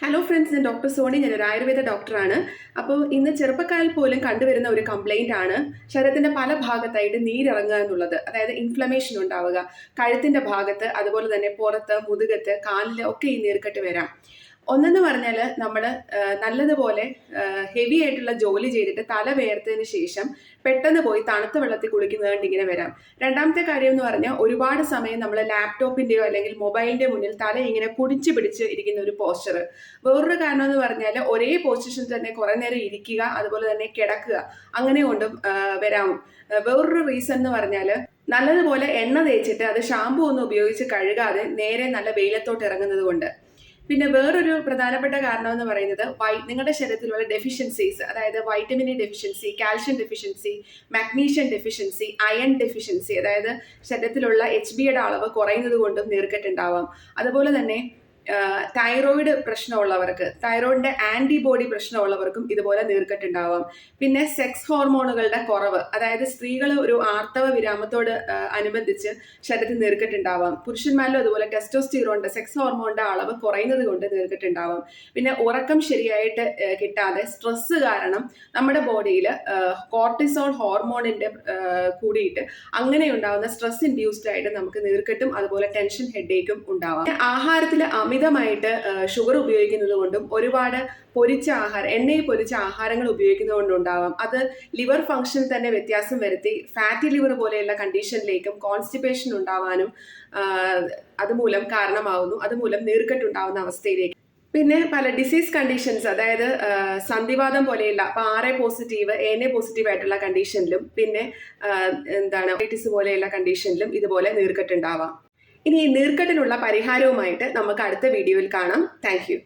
Hello friends, ഞാൻ doctor Sony. ഞാനൊരു ആയുർവേദ ഡോക്ടറാണ്. അപ്പോൾ ഇന്ന് ചെറുപ്പക്കാരിൽ പോലും കണ്ടുവരുന്ന ഒരു കംപ്ലൈൻ്റ് ആണ് ശരീരത്തിൻ്റെ പല ഭാഗത്തായിട്ട് നീരിറങ്ങുക എന്നുള്ളത്. അതായത് ഇൻഫ്ലമേഷൻ ഉണ്ടാവുക കഴുത്തിൻ്റെ ഭാഗത്ത്, അതുപോലെ തന്നെ പുറത്ത്, മുതുകത്ത്, കാലിൽ ഒക്കെ ഈ നീർക്കെട്ട് വരാം. ഒന്നെന്ന് പറഞ്ഞാൽ നമ്മൾ നല്ലതുപോലെ ഹെവി ആയിട്ടുള്ള ജോലി ചെയ്തിട്ട് തല വേർത്തതിന് ശേഷം പെട്ടെന്ന് പോയി തണുത്ത വെള്ളത്തിൽ കുളിക്കുന്നത് കൊണ്ട് ഇങ്ങനെ വരാം. രണ്ടാമത്തെ കാര്യം എന്ന് പറഞ്ഞാൽ ഒരുപാട് സമയം നമ്മൾ ലാപ്ടോപ്പിൻ്റെയോ അല്ലെങ്കിൽ മൊബൈലിൻ്റെ മുന്നിൽ തല ഇങ്ങനെ കുടിച്ചു പിടിച്ച് ഇരിക്കുന്ന ഒരു പോസ്ചർ. വേറൊരു കാരണം എന്ന് പറഞ്ഞാൽ ഒരേ പൊസിഷനിൽ തന്നെ കുറേ നേരം ഇരിക്കുക, അതുപോലെ തന്നെ കിടക്കുക, അങ്ങനെ കൊണ്ടും വരാം. വേറൊരു റീസൺ എന്ന് പറഞ്ഞാൽ നല്ലതുപോലെ എണ്ണ തേച്ചിട്ട് അത് ഷാമ്പു ഒന്നും ഉപയോഗിച്ച് കഴുകാതെ നേരെ നല്ല വെയിലത്തോട്ട് ഇറങ്ങുന്നത് കൊണ്ട്. പിന്നെ വേറൊരു പ്രധാനപ്പെട്ട കാരണം എന്ന് പറയുന്നത് നിങ്ങളുടെ ശരീരത്തിലുള്ള ഡെഫിഷ്യൻസീസ്, അതായത് vitamin deficiency, calcium deficiency, magnesium deficiency, iron deficiency, അതായത് ശരീരത്തിലുള്ള HBയുടെ അളവ് കുറയുന്നത് കൊണ്ടും നീർക്കെട്ടുണ്ടാവാം. അതുപോലെ തന്നെ തൈറോയിഡ് പ്രശ്നമുള്ളവർക്ക്, തൈറോയിഡിന്റെ ആന്റിബോഡി പ്രശ്നമുള്ളവർക്കും ഇതുപോലെ നീർക്കെട്ടുണ്ടാവാം. പിന്നെ സെക്സ് ഹോർമോണുകളുടെ കുറവ്, അതായത് സ്ത്രീകൾ ഒരു ആർത്തവ വിരാമത്തോട് അനുബന്ധിച്ച് ശരീരത്തിൽ നീർക്കെട്ടുണ്ടാവാം. പുരുഷന്മാരിലും അതുപോലെ ടെസ്റ്റോസ്റ്റിറോണിന്റെ, സെക്സ് ഹോർമോണിന്റെ അളവ് കുറയുന്നത് കൊണ്ട് നീർക്കെട്ടുണ്ടാവാം. പിന്നെ ഉറക്കം ശരിയായിട്ട് കിട്ടാതെ സ്ട്രെസ് കാരണം നമ്മുടെ ബോഡിയിൽ കോർട്ടിസോൾ ഹോർമോണിന്റെ കൂടിയിട്ട് അങ്ങനെ ഉണ്ടാവുന്ന സ്ട്രെസ് ഇൻഡ്യൂസ്ഡ് ആയിട്ട് നമുക്ക് നീർക്കെട്ടും അതുപോലെ ടെൻഷൻ ഹെഡേക്കും ഉണ്ടാവാം. ആഹാരത്തിൽ അമിതമായിട്ട് ഷുഗർ ഉപയോഗിക്കുന്നത് കൊണ്ടും ഒരുപാട് പൊരിച്ച ആഹാരം, എണ്ണയിൽ പൊരിച്ച ആഹാരങ്ങൾ ഉപയോഗിക്കുന്നത് കൊണ്ടുണ്ടാവാം. അത് ലിവർ ഫംഗ്ഷനിൽ തന്നെ വ്യത്യാസം വരുത്തി ഫാറ്റി ലിവർ പോലെയുള്ള കണ്ടീഷനിലേക്കും കോൺസ്റ്റിപ്പേഷൻ ഉണ്ടാവാനും അതുമൂലം കാരണമാവുന്നു. അതുമൂലം നീർക്കെട്ടുണ്ടാവുന്ന അവസ്ഥയിലേക്ക്. പിന്നെ പല ഡിസീസ് കണ്ടീഷൻസ്, അതായത് സന്ധിവാതം പോലെയുള്ള RA പോസിറ്റീവ്, NA പോസിറ്റീവ് ആയിട്ടുള്ള കണ്ടീഷനിലും, പിന്നെ ഡയബറ്റീസ് പോലെയുള്ള കണ്ടീഷനിലും ഇതുപോലെ നീർക്കെട്ടുണ്ടാവാം. ഇനി ഈ നീർക്കെട്ടിനുള്ള പരിഹാരവുമായിട്ട് നമുക്ക് അടുത്ത വീഡിയോയിൽ കാണാം. Thank you.